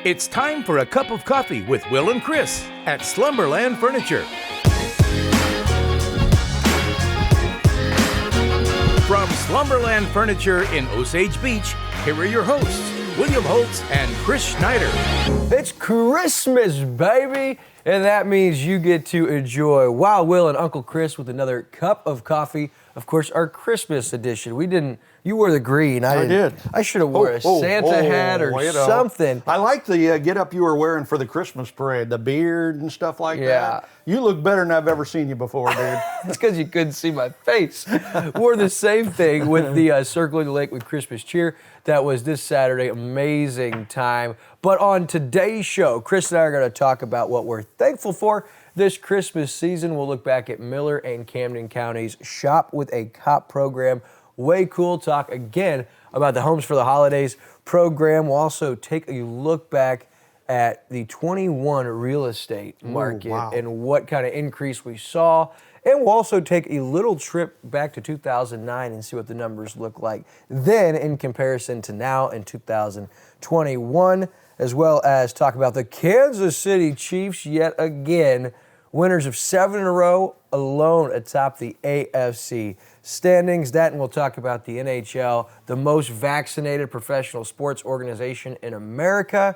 It's time for a cup of coffee with Will and Chris at Slumberland Furniture. From Slumberland Furniture in Osage Beach, here are your hosts, William Holtz and Chris Schneider. It's Christmas, baby! And that means you get to enjoy Wild Will and Uncle Chris with another cup of coffee. Of course, our Christmas edition. You wore the green. I did. I should have worn a Santa hat or something. I like the get-up you were wearing for the Christmas parade, the beard and stuff like that. You look better than I've ever seen you before, dude. It's because you couldn't see my face. Wore the same thing with the Circling the Lake with Christmas Cheer. That was this Saturday. Amazing time. But on today's show, Chris and I are going to talk about what we're thankful for this Christmas season. We'll look back at Miller and Camden County's Shop with a Cop program. Way cool. Talk again about the Homes for the Holidays program. We'll also take a look back at the 21 real estate market and what kind of increase we saw. And we'll also take a little trip back to 2009 and see what the numbers look like then in comparison to now in 2021, as well as talk about the Kansas City Chiefs yet again, winners of 7 in a row, alone atop the AFC standings. That, and we'll talk about the NHL, the most vaccinated professional sports organization in America,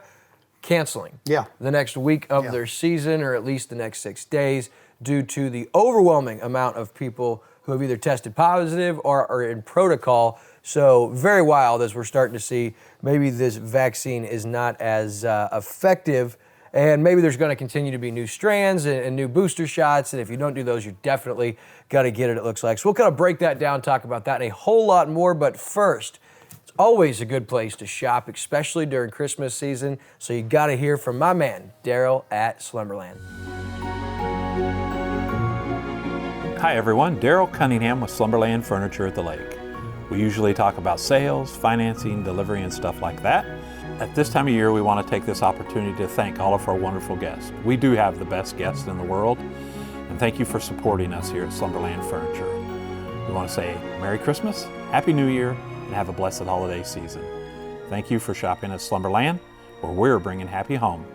canceling the next week of their season, or at least the next 6 days, due to the overwhelming amount of people who have either tested positive or are in protocol. So very wild as we're starting to see maybe this vaccine is not as effective, and maybe there's going to continue to be new strands and new booster shots, and if you don't do those, you definitely got to get it looks like. So we'll kind of break that down, talk about that and a whole lot more, but first, it's always a good place to shop, especially during Christmas season, so you got to hear from my man, Daryl at Slumberland. Hi everyone, Daryl Cunningham with Slumberland Furniture at the Lake. We usually talk about sales, financing, delivery, and stuff like that. At this time of year, we want to take this opportunity to thank all of our wonderful guests. We do have the best guests in the world, and thank you for supporting us here at Slumberland Furniture. We want to say Merry Christmas, Happy New Year, and have a blessed holiday season. Thank you for shopping at Slumberland, where we're bringing happy home.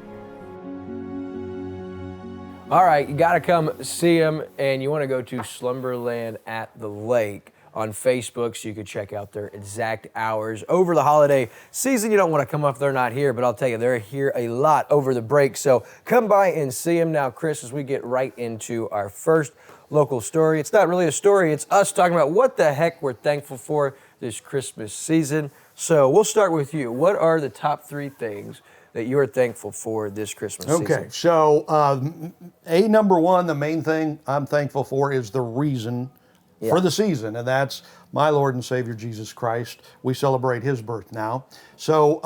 All right, you got to come see them, and you want to go to Slumberland at the Lake on Facebook so you can check out their exact hours. Over the holiday season, you don't want to come if they're not here, but I'll tell you, they're here a lot over the break, so come by and see them. Now, Chris, as we get right into our first local story, it's not really a story, it's us talking about what the heck we're thankful for this Christmas season. So we'll start with you. What are the top 3 things that you're thankful for this Christmas season? Okay, so number one, the main thing I'm thankful for is the reason for the season, and that's my Lord and Savior Jesus Christ. We celebrate His birth now. So,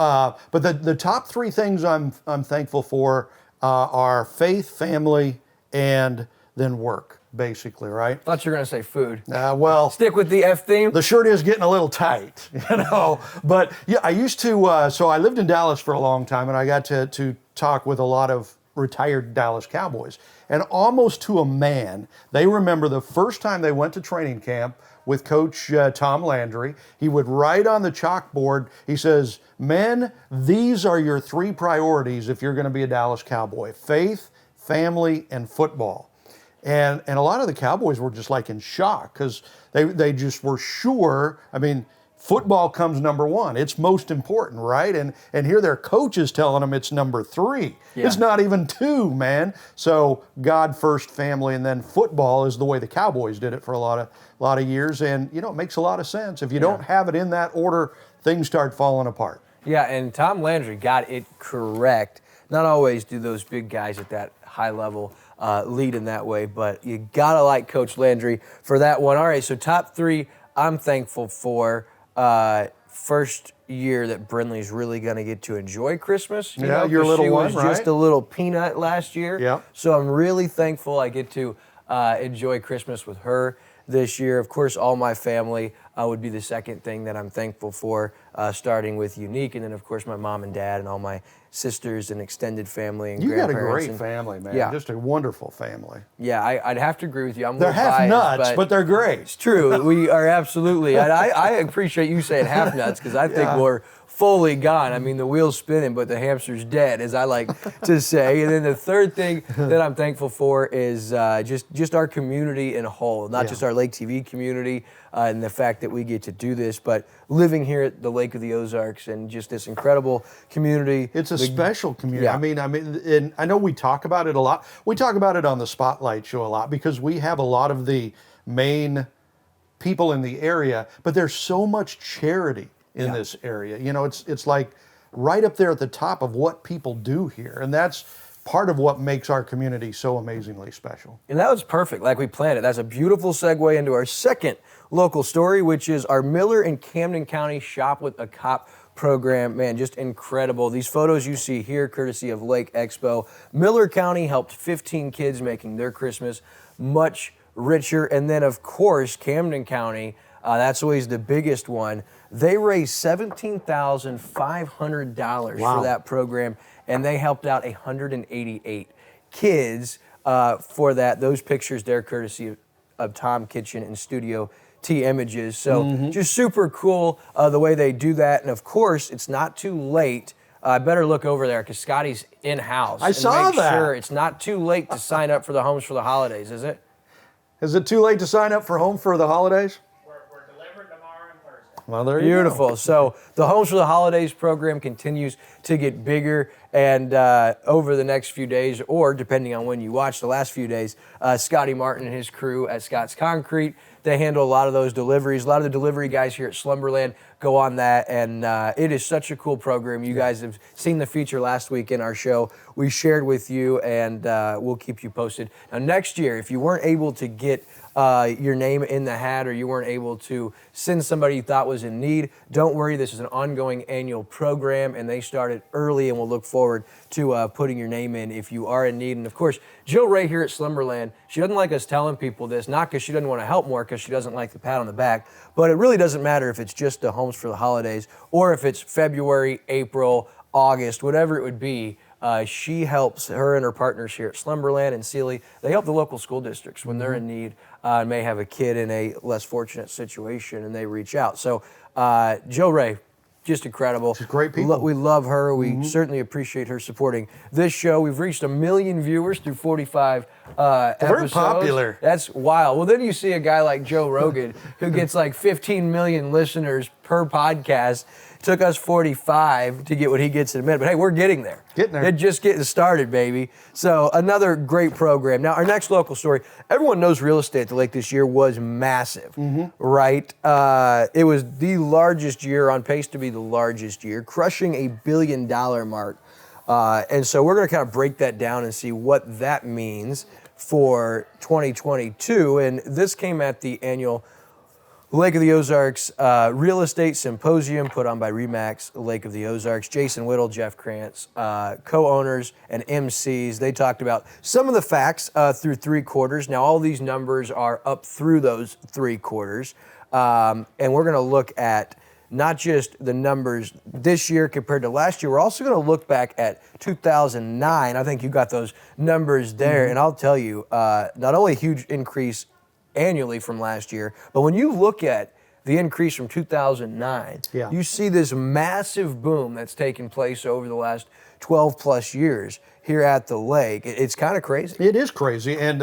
but the top 3 things I'm thankful for are faith, family, and then work. Basically, right? I thought you were going to say food. Well, stick with the F theme. The shirt is getting a little tight, But yeah, I used to. So I lived in Dallas for a long time, and I got to talk with a lot of retired Dallas Cowboys, and almost to a man, they remember the first time they went to training camp with Coach Tom Landry. He would write on the chalkboard. He says, "Men, these are your 3 priorities if you're going to be a Dallas Cowboy: faith, family, and football." And a lot of the Cowboys were just like in shock because they just were sure. I mean, football comes number 1. It's most important, right? And here their coach is telling them it's number 3. Yeah. It's not even 2, man. So God first, family, and then football is the way the Cowboys did it for a lot of years. And it makes a lot of sense. If you don't have it in that order, things start falling apart. Yeah, and Tom Landry got it correct. Not always do those big guys at that high level lead in that way, but you gotta like Coach Landry for that one. All right, so top 3 I'm thankful for. First year that Brindley's really gonna get to enjoy Christmas. Your little she one, was right? Just a little peanut last year. Yeah. So I'm really thankful I get to enjoy Christmas with her this year. Of course, all my family would be the second thing that I'm thankful for, starting with Unique, and then of course my mom and dad and all my sisters and extended family and You got a grandparents. great family, man. Yeah. Just a wonderful family. Yeah, I'd have to agree with you. I'm They're half biased, nuts, but they're great. it's true. We are absolutely. And I appreciate you saying half nuts because I think we're fully gone. I mean, the wheel's spinning, but the hamster's dead, as I like to say. And then the third thing that I'm thankful for is just our community in a whole, not just our Lake TV community and the fact that we get to do this, but living here at the Lake of the Ozarks and just this incredible community. It's a special community. Yeah. I mean, and I know we talk about it a lot. We talk about it on the Spotlight Show a lot because we have a lot of the main people in the area, but there's so much charity in this area. You know, it's like right up there at the top of what people do here. And that's part of what makes our community so amazingly special. And that was perfect, like we planned it. That's a beautiful segue into our second local story, which is our Miller and Camden County Shop with a Cop program. Man, just incredible. These photos you see here, courtesy of Lake Expo. Miller County helped 15 kids making their Christmas much richer. And then, of course, Camden County, that's always the biggest one. They raised $17,500 for that program, and they helped out 188 kids for that. Those pictures there, courtesy of Tom Kitchen and Studio T Images. So just super cool the way they do that. And of course, it's not too late. I better look over there because Scotty's in-house. I saw make that. Sure it's not too late to sign up for the Homes for the Holidays, is it? Is it too late to sign up for Home for the Holidays? We're delivered tomorrow and Thursday. Well, there you Beautiful. go. So the Homes for the Holidays program continues to get bigger, and over the next few days, or depending on when you watch the last few days, Scotty Martin and his crew at Scott's Concrete, they handle a lot of those deliveries. A lot of the delivery guys here at Slumberland go on that, and it is such a cool program. You guys have seen the feature last week in our show. We shared with you, and we'll keep you posted. Now, next year, if you weren't able to get your name in the hat or you weren't able to send somebody you thought was in need, don't worry. This is an ongoing annual program, and they started early, and we'll look forward to putting your name in if you are in need. And, of course, Jill Ray here at Slumberland, she doesn't like us telling people this, not because she doesn't want to help more, because she doesn't like the pat on the back, but it really doesn't matter if it's just the Homes for the Holidays or if it's February, April, August, whatever it would be. She helps, her and her partners here at Slumberland and Sealy, they help the local school districts when they're in need and may have a kid in a less fortunate situation, and they reach out. So Jill Ray, just incredible. She's great people. We love her. We certainly appreciate her supporting this show. We've reached 1 million viewers through 45 episodes. Very popular. That's wild. Well, then you see a guy like Joe Rogan who gets like 15 million listeners per podcast. Took us 45 to get what he gets in a minute, but hey, we're getting there. Getting there. It's just getting started, baby. So another great program. Now, our next local story, everyone knows real estate at the lake this year was massive, right? It was the largest year, on pace to be the largest year, crushing $1 billion mark. And so we're gonna kind of break that down and see what that means for 2022. And this came at the annual Lake of the Ozarks Real Estate Symposium put on by RE/MAX Lake of the Ozarks. Jason Whittle, Jeff Krantz, co-owners and MCs. They talked about some of the facts through 3 quarters. Now, all these numbers are up through those 3 quarters. And we're going to look at not just the numbers this year compared to last year. We're also going to look back at 2009. I think you got those numbers there. And I'll tell you, not only a huge increase annually from last year, but when you look at the increase from 2009, you see this massive boom that's taken place over the last 12 plus years here at the lake. It's kind of crazy. It is crazy. And,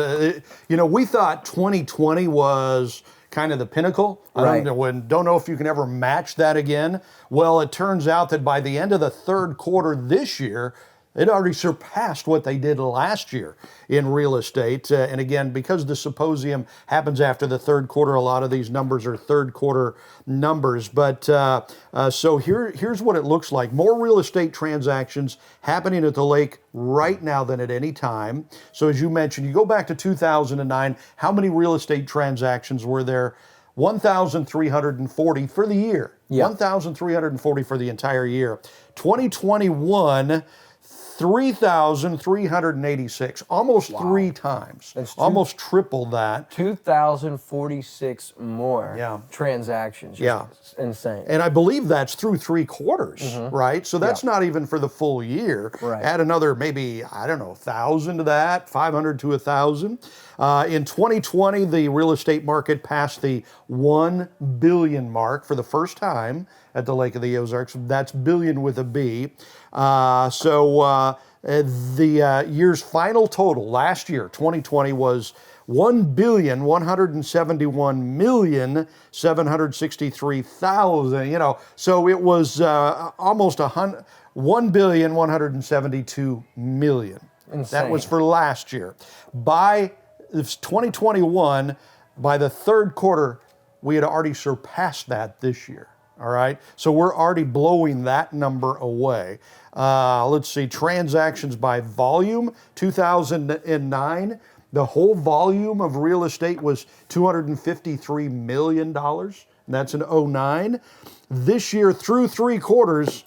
we thought 2020 was kind of the pinnacle. Right. Don't know if you can ever match that again. Well, it turns out that by the end of the 3rd quarter this year, it already surpassed what they did last year in real estate. And again, because the symposium happens after the 3rd quarter, a lot of these numbers are 3rd quarter numbers. But so here's what it looks like. More real estate transactions happening at the lake right now than at any time. So as you mentioned, you go back to 2009, how many real estate transactions were there? 1,340 for the year. 1,340 for the entire year. 2021, 3,386, almost three times, almost triple that. 2,046 more Yeah. transactions. Yeah. It's insane. And I believe that's through 3 quarters, right? So that's not even for the full year. Right. Add another maybe, I don't know, 1,000 to that, 500 to 1,000. In 2020, the real estate market passed the 1 billion mark for the first time at the Lake of the Ozarks. That's billion with a B. The year's final total last year, 2020, was 1,171,763,000. You know, so it was almost 1,172,000,000. That was for last year. By 2021, by the third quarter, we had already surpassed that this year. All right, so we're already blowing that number away. Let's see, transactions by volume, 2009, the whole volume of real estate was $253 million. And that's in 09. This year, through 3 quarters,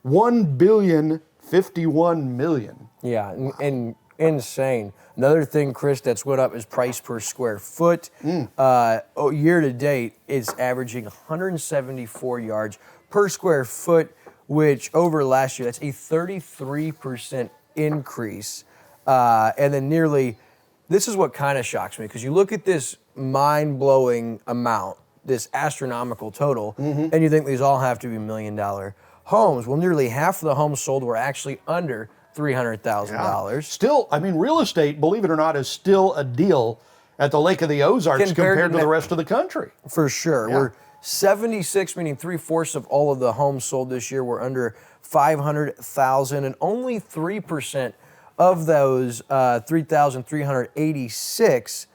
1,051,000,000. Yeah, and insane. Another thing, Chris, that's went up is price per square foot. Year to date, it's averaging 174 yards per square foot, which over last year, that's a 33% increase. And then this is what kind of shocks me, because you look at this mind-blowing amount, this astronomical total, and you think these all have to be $1 million homes. Well, nearly half of the homes sold were actually under $300,000. Still, I mean, real estate, believe it or not, is still a deal at the Lake of the Ozarks compared to the rest of the country. For sure. We're 76, meaning 3/4 of all of the homes sold this year were under $500,000, and only 3% of those 3,386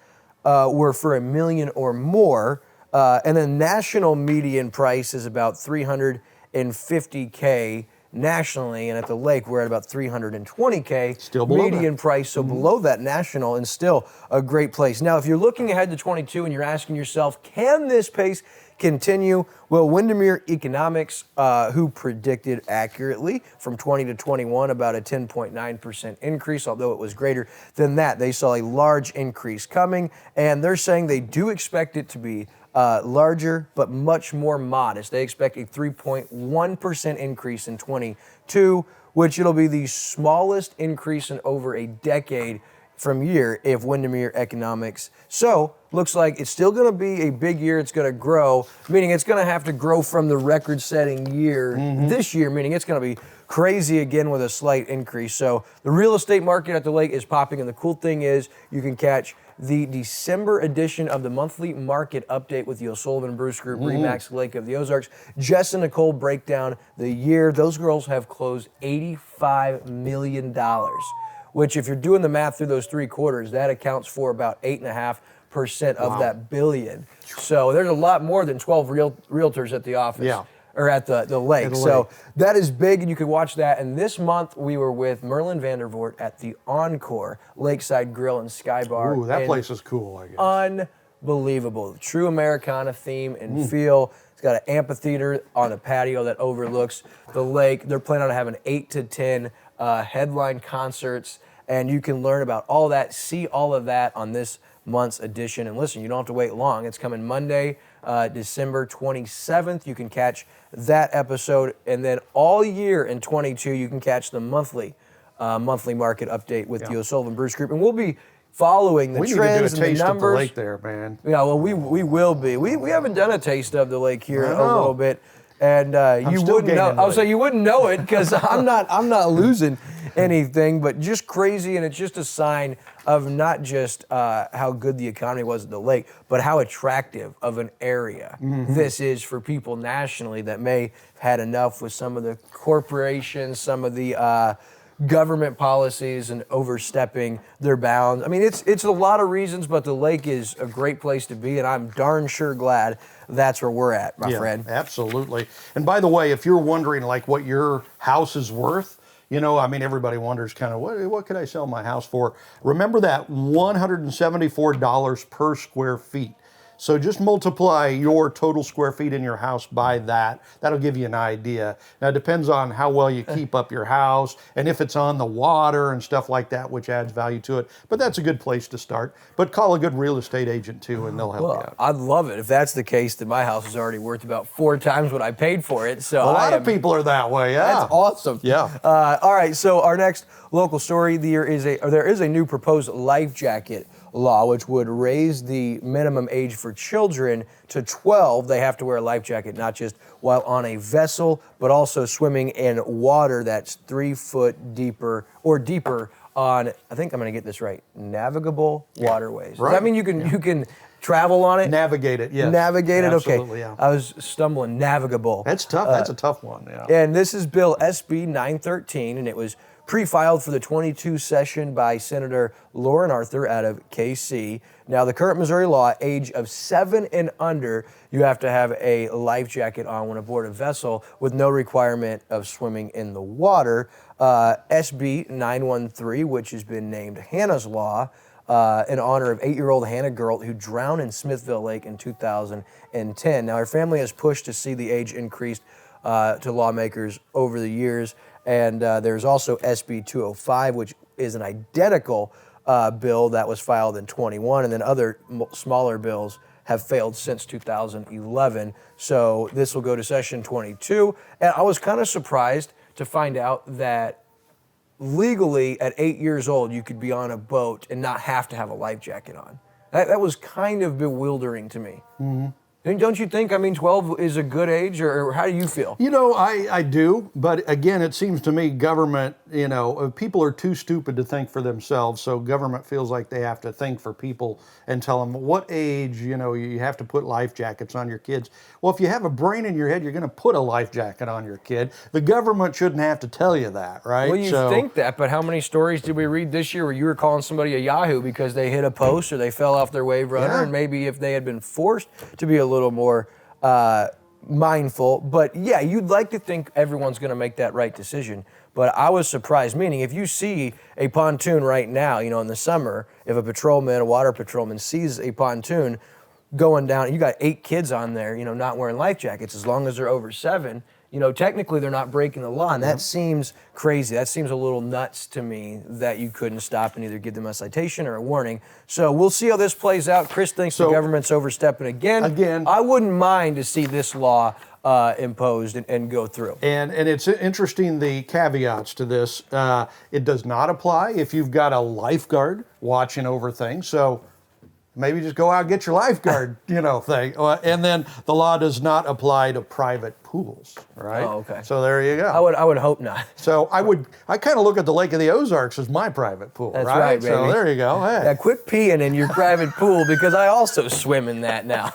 were for $1 million or more. And the national median price is about $350K nationally, and at the lake we're at about $320K still below median price, so below that national, and still a great place. Now, if you're looking ahead to 22 and you're asking yourself, can this pace continue? Well, Windermere Economics, who predicted accurately from 20 to 21 about a 10.9% increase, although it was greater than that, they saw a large increase coming, and they're saying they do expect it to be larger, but much more modest. They expect a 3.1% increase in 22, which it'll be the smallest increase in over a decade from year if Windermere Economics. So, looks like it's still going to be a big year. It's going to grow, meaning it's going to have to grow from the record-setting year this year, meaning it's going to be crazy again with a slight increase. So the real estate market at the lake is popping, and the cool thing is you can catch the December edition of the monthly market update with the O'Sullivan Bruce Group, Remax Lake of the Ozarks. Jess and Nicole break down the year. Those girls have closed $85 million, which if you're doing the math through those 3 quarters, that accounts for about 8.5% of that billion. So there's a lot more than 12 realtors at the office. Or at the lake. So that is big, and you can watch that. And this month, we were with Merlin Vandervoort at the Encore Lakeside Grill and Sky Bar. Ooh, that place is cool, I guess. Unbelievable. True Americana theme and feel. It's got an amphitheater on a patio that overlooks the lake. They're planning on having 8 to 10 headline concerts, and you can learn about all that, see all of that on this month's edition. And listen, you don't have to wait long. It's coming Monday, December 27th. You can catch that episode, and then all year in 22 you can catch the monthly market update with the O'Sullivan Bruce Group, and we'll be following the trends and the numbers. We need to do a taste of the lake there, man. Yeah, well, we will be. We haven't done a taste of the lake here in a little bit, and you wouldn't know. Oh, so you wouldn't know it because I'm not losing anything, but just crazy, and it's just a sign of not just how good the economy was at the lake, but how attractive of an area this is for people nationally that may have had enough with some of the corporations, some of the government policies and overstepping their bounds. I mean, it's a lot of reasons, but the lake is a great place to be, and I'm darn sure glad that's where we're at, my friend. Absolutely. And by the way, if you're wondering like what your house is worth, you know, I mean, everybody wonders kind of what could I sell my house for? Remember that $174 per square feet. So just multiply your total square feet in your house by that. That'll give you an idea. Now it depends on how well you keep up your house and if it's on the water and stuff like that, which adds value to it. But that's a good place to start. But call a good real estate agent too, and they'll help you out. I'd love it. If that's the case, then my house is already worth about 4 times what I paid for it. So A lot of people are that way, yeah. That's awesome. Yeah. All right, so our next local story, there is a new proposed life jacket law which would raise the minimum age for children to 12. They have to wear a life jacket not just while on a vessel, but also swimming in water that's 3 foot deeper or deeper on, I think I'm going to get this right, navigable waterways. Right. Does that mean you can travel on it? Navigate it, yes. Navigate it, okay. Absolutely, yeah. I was stumbling. Navigable. That's tough. That's a tough one, yeah. And this is Bill SB 913, and it was pre-filed for the 22 session by Senator Lauren Arthur out of KC. Now, the current Missouri law, age of 7 and under, you have to have a life jacket on when aboard a vessel with no requirement of swimming in the water. SB 913, which has been named Hannah's Law, in honor of 8-year-old Hannah Gert, who drowned in Smithville Lake in 2010. Now, her family has pushed to see the age increased to lawmakers over the years. And there's also SB 205, which is an identical bill that was filed in 21, and then other smaller bills have failed since 2011. So this will go to session 22. And I was kind of surprised to find out that legally at 8 years old, you could be on a boat and not have to have a life jacket on. That was kind of bewildering to me. Mm-hmm. Don't you think, 12 is a good age, or how do you feel? I do, but again, it seems to me government, people are too stupid to think for themselves, so government feels like they have to think for people and tell them what age, you have to put life jackets on your kids. Well, if you have a brain in your head, you're going to put a life jacket on your kid. The government shouldn't have to tell you that, right? Well, you think that, but how many stories did we read this year where you were calling somebody a yahoo because they hit a post or they fell off their wave runner, and maybe if they had been forced to be a little more mindful. But yeah, you'd like to think everyone's going to make that right decision. But I was surprised, meaning if you see a pontoon right now, in the summer, if a water patrolman sees a pontoon going down, you got 8 kids on there, not wearing life jackets, as long as they're over 7, technically they're not breaking the law. And that seems crazy. That seems a little nuts to me that you couldn't stop and either give them a citation or a warning. So we'll see how this plays out. Chris thinks the government's overstepping again. I wouldn't mind to see this law imposed and go through. And it's interesting, the caveats to this. It does not apply if you've got a lifeguard watching over things. So maybe just go out and get your lifeguard, thing. And then the law does not apply to private pools, right? Oh, okay. So there you go. I would hope not. So I kind of look at the Lake of the Ozarks as my private pool, That's right, baby. So there you go. Hey. Yeah, quit peeing in your private pool because I also swim in that now.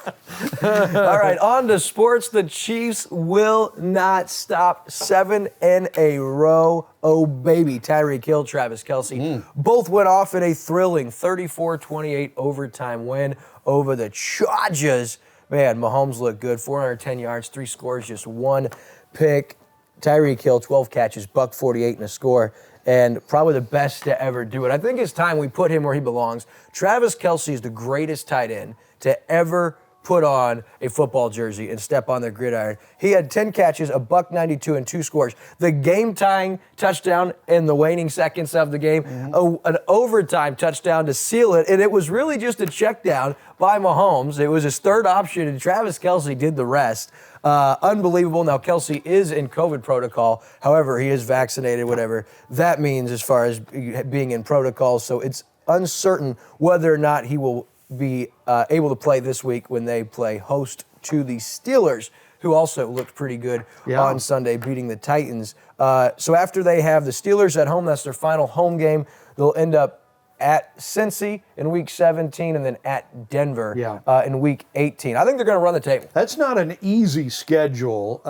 All right, on to sports. The Chiefs will not stop 7 in a row. Oh, baby. Tyreek Hill, Travis Kelsey both went off in a thrilling 34-28 overtime win over the Chargers. Man, Mahomes looked good. 410 yards, 3 scores, just 1 pick. Tyreek Hill, 12 catches, $148 and a score, and probably the best to ever do it. I think it's time we put him where he belongs. Travis Kelsey is the greatest tight end to ever put on a football jersey and step on the gridiron. He had 10 catches, $192 and 2 scores. The game-tying touchdown in the waning seconds of the game, an overtime touchdown to seal it, and it was really just a check down by Mahomes. It was his third option, and Travis Kelsey did the rest. Unbelievable. Now, Kelsey is in COVID protocol. However, he is vaccinated, whatever that means as far as being in protocol, so it's uncertain whether or not he will be able to play this week when they play host to the Steelers, who also looked pretty good on Sunday, beating the Titans. So after they have the Steelers at home, that's their final home game. They'll end up at Cincy in Week 17 and then at Denver in Week 18. I think they're going to run the table. That's not an easy schedule.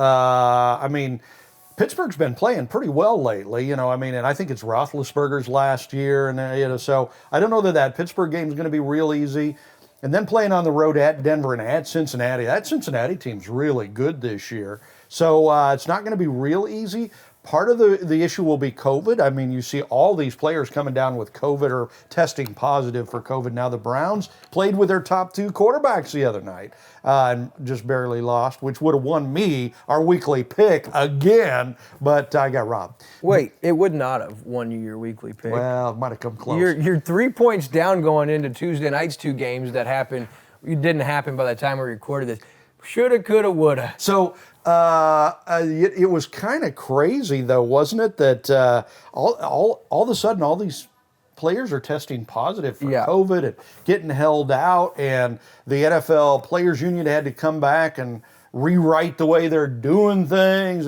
Pittsburgh's been playing pretty well lately, and I think it's Roethlisberger's last year, and so I don't know that Pittsburgh game is going to be real easy. And then playing on the road at Denver and at Cincinnati. That Cincinnati team's really good this year, so it's not going to be real easy. part of the issue will be COVID. I mean, you see all these players coming down with COVID or testing positive for COVID. Now the Browns played with their top 2 quarterbacks the other night and just barely lost, which would have won me our weekly pick again, but I got robbed. Wait, it would not have won you your weekly pick. Well, it might have come close. You're 3 points down going into Tuesday night's 2 games that happened. It didn't happen by the time we recorded this. Shoulda, coulda, woulda. So it was kind of crazy, though, wasn't it? That all of a sudden, all these players are testing positive for COVID and getting held out, and the NFL Players Union had to come back and rewrite the way they're doing things.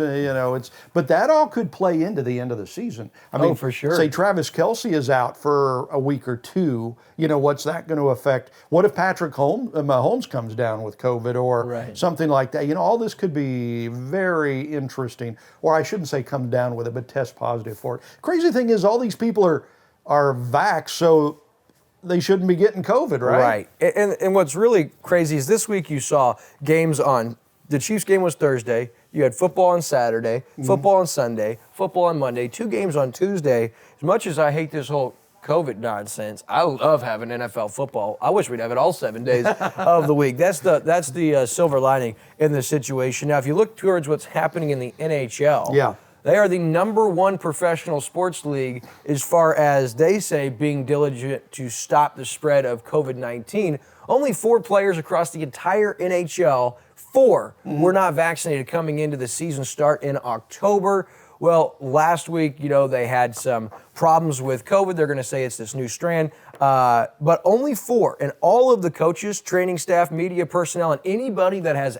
But that all could play into the end of the season. I mean, for sure. Say Travis Kelsey is out for a week or 2. What's that going to affect? What if Patrick Mahomes comes down with COVID or something like that? All this could be very interesting. Or I shouldn't say come down with it, but test positive for it. Crazy thing is, all these people are vaxxed, so they shouldn't be getting COVID, right? Right. And what's really crazy is this week you saw games on. The Chiefs game was Thursday. You had football on Saturday, football on Sunday, football on Monday, 2 games on Tuesday. As much as I hate this whole COVID nonsense, I love having NFL football. I wish we'd have it all 7 days of the week. That's the silver lining in this situation. Now, if you look towards what's happening in the NHL, they are the number 1 professional sports league as far as, they say, being diligent to stop the spread of COVID-19. Only 4 players across the entire NHL, 4 were not vaccinated coming into the season start in October. Well, last week, they had some problems with COVID. They're going to say it's this new strand. But only 4. And all of the coaches, training staff, media personnel, and anybody that has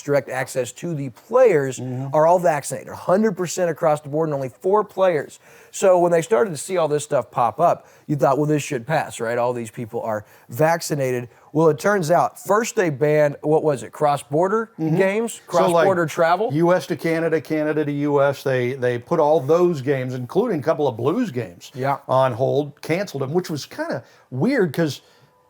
direct access to the players are all vaccinated. 100% across the board, and only 4 players. So when they started to see all this stuff pop up, you thought, well, this should pass, right? All these people are vaccinated. Well, it turns out, first they banned, cross-border games, cross-border travel? U.S. to Canada, Canada to U.S., they put all those games, including a couple of Blues games, on hold, canceled them, which was kind of weird because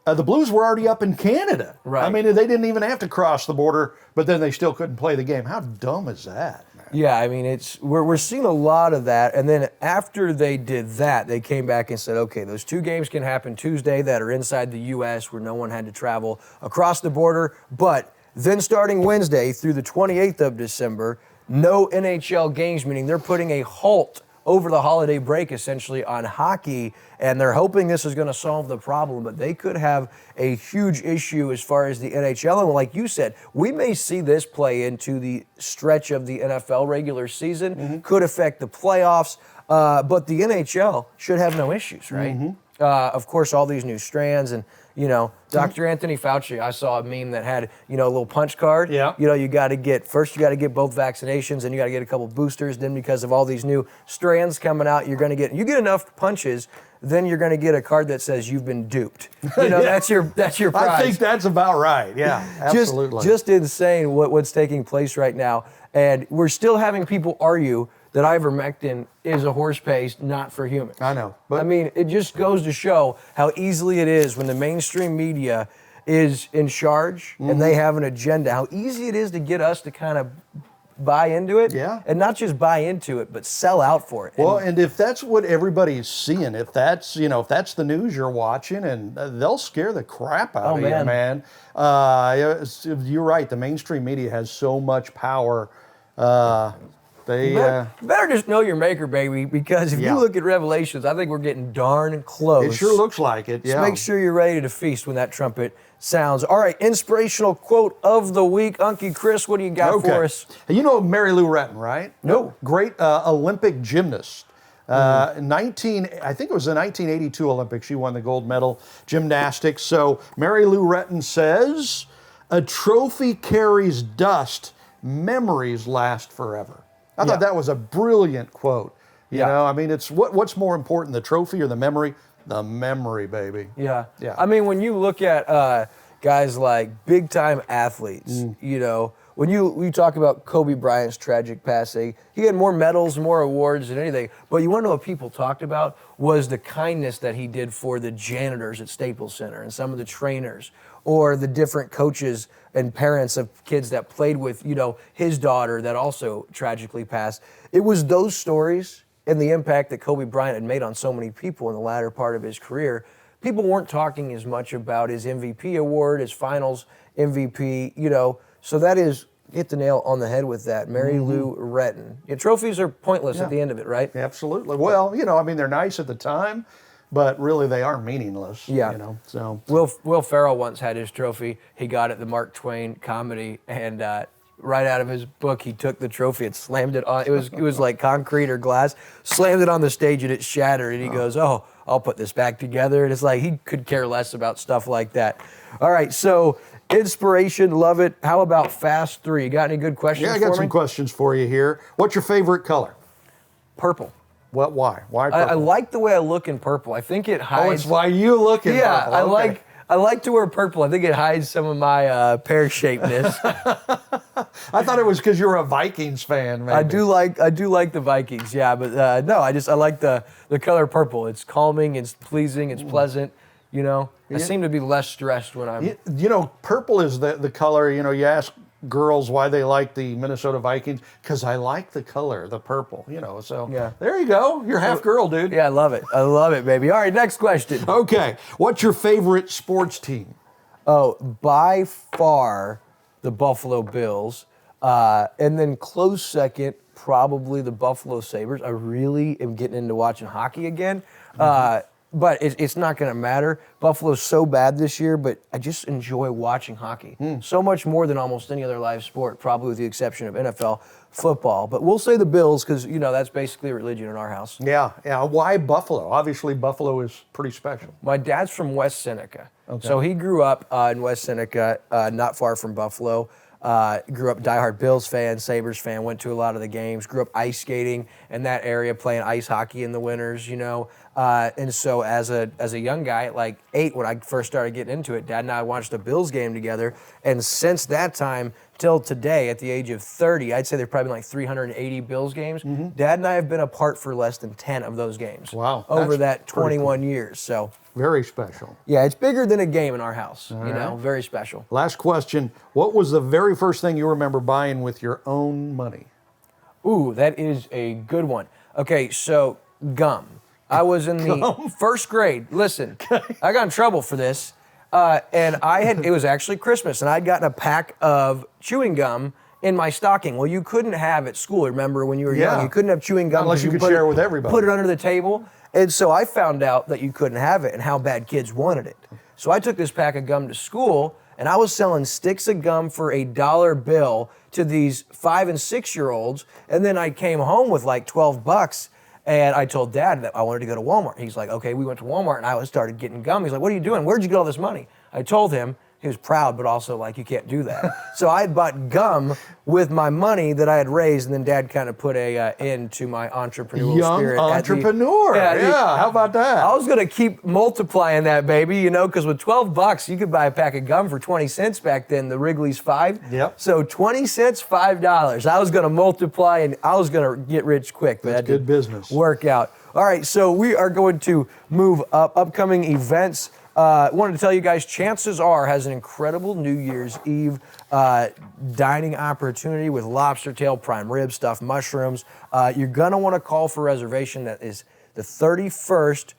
the Blues were already up in Canada. Right. I mean, they didn't even have to cross the border, but then they still couldn't play the game. How dumb is that, man? Yeah, I mean, we're seeing a lot of that. And then after they did that, they came back and said, okay, those 2 games can happen Tuesday that are inside the U.S. where no one had to travel across the border. But then starting Wednesday through the 28th of December, no NHL games, meaning they're putting a halt over the holiday break, essentially, on hockey, and they're hoping this is going to solve the problem, but they could have a huge issue as far as the NHL, and like you said, we may see this play into the stretch of the NFL regular season, could affect the playoffs, but the NHL should have no issues, right? Of course, all these new strands, and Dr. Anthony Fauci, I saw a meme that had, a little punch card. Yeah. You got to get both vaccinations, and you got to get a couple boosters. Then because of all these new strands coming out, you get enough punches, then you're going to get a card that says you've been duped. That's your prize. I think that's about right. Yeah, absolutely. Just insane what's taking place right now. And we're still having people argue that ivermectin is a horse paste, not for humans. I know. But I mean, it just goes to show how easily it is when the mainstream media is in charge and they have an agenda, how easy it is to get us to kind of buy into it. Yeah. And not just buy into it, but sell out for it. Well, and if that's what everybody's seeing, if that's the news you're watching, and they'll scare the crap out of you, man. You're right. The mainstream media has so much power. You better just know your maker, baby, because if you look at Revelations, I think we're getting darn close. It sure looks like it, Just make sure you're ready to feast when that trumpet sounds. All right, inspirational quote of the week. Unky Chris, what do you got for us? You know Mary Lou Retton, right? No. Great Olympic gymnast. I think it was the 1982 Olympics. She won the gold medal gymnastics. So Mary Lou Retton says, "A trophy carries dust. Memories last forever." I thought that was a brilliant quote. You know, I mean, it's what's more important, the trophy or the memory? The memory, baby. Yeah. I mean, when you look at guys like big-time athletes, when you talk about Kobe Bryant's tragic passing, he had more medals, more awards than anything. But you want to know what people talked about was the kindness that he did for the janitors at Staples Center and some of the trainers, or the different coaches and parents of kids that played with, his daughter that also tragically passed. It was those stories and the impact that Kobe Bryant had made on so many people in the latter part of his career. People weren't talking as much about his MVP award, his finals MVP, So that is, hit the nail on the head with that. Mary Lou Retton. Trophies are pointless at the end of it, right? Absolutely. Well, they're nice at the time, but really they are meaningless. Yeah. So Will Ferrell once had his trophy. He got it at the Mark Twain comedy, and right out of his book, he took the trophy and slammed it on. It was like concrete or glass. Slammed it on the stage and it shattered. And he goes, "Oh, I'll put this back together." And it's like he could care less about stuff like that. All right, so inspiration, love it. How about Fast 3? You got any good questions? I got some questions for you here. What's your favorite color? Purple. What? Why? Why purple? I like the way I look in purple. I think it hides. Oh, it's why you look in yeah, purple. Okay. I like to wear purple. I think it hides some of my pear-shapedness. I thought it was because you're a Vikings fan. Maybe. I do like the Vikings, yeah, but no, I like the color purple. It's calming, it's pleasing, it's pleasant. I seem to be less stressed when I'm. Purple is the color. You ask girls why they like the Minnesota Vikings, because I like the color, the purple. So Yeah. There you go. You're half girl, dude. Yeah, I love it, baby. All right, next question. Okay, what's your favorite sports team? Oh, by far, the Buffalo Bills. And then close second, probably the Buffalo Sabres. I really am getting into watching hockey again. But it's not going to matter. Buffalo's so bad this year, but I just enjoy watching hockey. So much more than almost any other live sport, probably with the exception of NFL football. But we'll say the Bills because, that's basically a religion in our house. Yeah. Why Buffalo? Obviously, Buffalo is pretty special. My dad's from West Seneca. Okay. So he grew up in West Seneca, not far from Buffalo. Grew up diehard Bills fan, Sabres fan, went to a lot of the games, grew up ice skating in that area, playing ice hockey in the winters, and so as a young guy at like 8, when I first started getting into it, Dad and I watched a Bills game together, and since that time till today, at the age of 30, I'd say there've probably been like 380 Bills games. Dad and I have been apart for less than 10 of those games. Wow. Over that 21 years, so. Very special. Yeah, it's bigger than a game in our house, very special. Last question. What was the very first thing you remember buying with your own money? Ooh, that is a good one. Okay, so gum. I was in the first grade. Listen, I got in trouble for this. And it was actually Christmas, and I'd gotten a pack of chewing gum in my stocking. Well, you couldn't have at school, remember, when you were young. You couldn't have chewing gum. Unless you could share it with everybody. Put it under the table. And so I found out that you couldn't have it and how bad kids wanted it. So I took this pack of gum to school, and I was selling sticks of gum for $1 bill to these 5 and 6-year-olds. And then I came home with like $12, and I told Dad that I wanted to go to Walmart. He's like, okay, we went to Walmart, and I started getting gum. He's like, what are you doing? Where'd you get all this money? I told him. He was proud, but also like, you can't do that. So I had bought gum with my money that I had raised, and then Dad kind of put a end to my entrepreneurial Young spirit. entrepreneur. How about that? I was going to keep multiplying that, baby, because with $12, you could buy a pack of gum for 20 cents back then, the Wrigley's 5. Yep. So 20 cents, $5. I was going to multiply, and I was going to get rich quick. But That's good business. Work out. All right, so we are going to move up. Upcoming events. Wanted to tell you guys, Chances Are has an incredible New Year's Eve dining opportunity with lobster tail, prime rib, stuffed mushrooms. You're going to want to call for reservation. That is the 31st,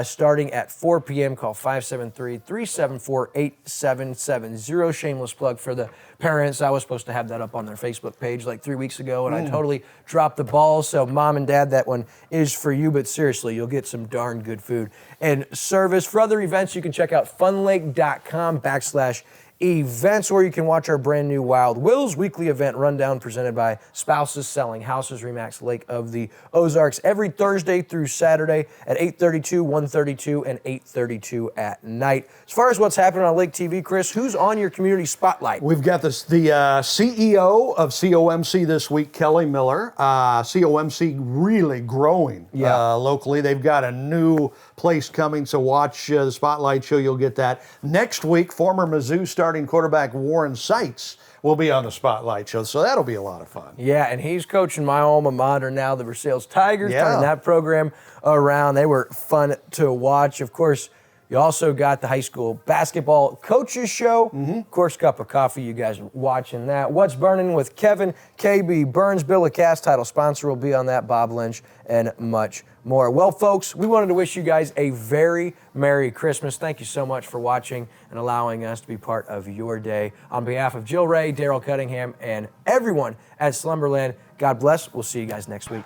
starting at 4 p.m. Call 573-374-8770. Shameless plug for the parents. I was supposed to have that up on their Facebook page like 3 weeks ago, and I totally dropped the ball. So Mom and Dad, that one is for you, but seriously, you'll get some darn good food and service. For other events, you can check out funlake.com/events, or you can watch our brand new Wild Will's weekly event rundown presented by Spouses Selling Houses, Remax Lake of the Ozarks, every Thursday through Saturday at 8:32, 1:32, and 8:32 at night. As far as what's happening on Lake TV, Chris, who's on your community spotlight? We've got the CEO of COMC this week, Kelly Miller. COMC really growing locally. They've got a new place coming, so watch the Spotlight show. You'll get that. Next week, former Mizzou star starting quarterback Warren Seitz will be on the Spotlight show, so that'll be a lot of fun. Yeah, and he's coaching my alma mater now, the Versailles Tigers, Yeah. turning that program around. They were fun to watch. Of course, you also got the high school basketball coaches show. Of course, Cup of Coffee, you guys are watching that. What's Burning with Kevin, KB Burns, Bill Lacasse, title sponsor will be on that, Bob Lynch, and much more. Well, folks, we wanted to wish you guys a very Merry Christmas. Thank you so much for watching and allowing us to be part of your day. On behalf of Jill Ray, Daryl Cunningham, and everyone at Slumberland, God bless. We'll see you guys next week.